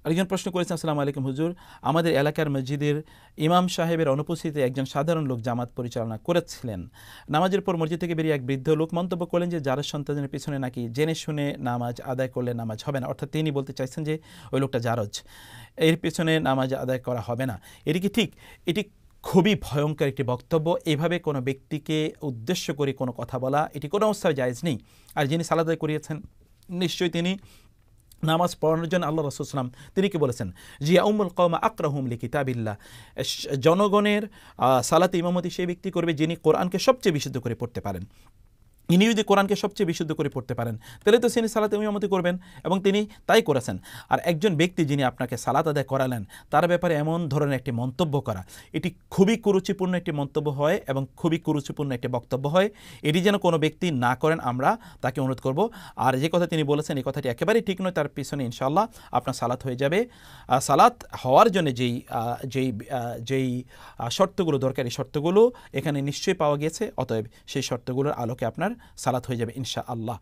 আরেকজন প্রশ্ন করেছেন, আসসালামু আলাইকুম হুজুর, আমাদের এলাকার মসজিদের ইমাম সাহেবের অনুপস্থিতিতে একজন সাধারণ লোক জামাত পরিচালনা করেছিলেন। নামাজের পর মসজিদ থেকে বেরিয়ে এক বৃদ্ধ লোক মন্তব্য করলেন যে যারা সন্তানের পিছনে নাকি জেনে শুনে নামাজ আদায় করলে নামাজ হবে না। অর্থাৎ তিনি বলতে চাইছেন যে ওই লোকটা জারজ, এর পিছনে নামাজ আদায় করা হবে না। এটি কি ঠিক? এটি খুবই ভয়ঙ্কর একটি বক্তব্য। এভাবে কোনো ব্যক্তিকে উদ্দেশ্য করে কোনো কথা বলা এটি কোনো অবস্থায় জায়েজ নেই। আর যিনি সালাত আদায় করিয়েছেন নিশ্চয়ই তিনি নামাজ পড়ানোর জন্য আল্লাহ রাসূল সাল্লাল্লাহু আলাইহি ওয়াসাল্লাম তিনি কি বলেছেন, জিয়া উম্মুল কওমা আকরাহুম লিকিতাবিল্লাহ, জনগণের সালাতে ইমামতি সেই ব্যক্তি করবে যিনি কোরআনকে সবচেয়ে বিশুদ্ধ করে পড়তে পারেন। ইনি যদি কোরআনকে সবচেয়ে বিশুদ্ধ করে পড়তে পারেন তাহলে তো তিনি সালাতে ইমামতি করবেন, এবং তিনি তাই করেছেন। আর একজন ব্যক্তি যিনি আপনাকে সালাত আদায় করালেন তার ব্যাপারে এমন ধরনের একটি মন্তব্য করা, এটি খুবই কুরুচিপূর্ণ একটি মন্তব্য হয় এবং খুবই কুরুচিপূর্ণ একটি বক্তব্য হয়। এটি যেন কোনো ব্যক্তি না করেন আমরা তাকে অনুরোধ করব। আর যে কথা তিনি বলেছেন এই কথাটি একেবারেই ঠিক নয়, তার পিছনে ইনশাআল্লাহ আপনার সালাত হয়ে যাবে। সালাত হওয়ার জন্য যেই শর্তগুলো দরকার, এই শর্তগুলো এখানে নিশ্চয়ই পাওয়া গেছে, অতএব সেই শর্তগুলোর আলোকে আপনার সালাত হয়ে যাবে ইনশাআল্লাহ।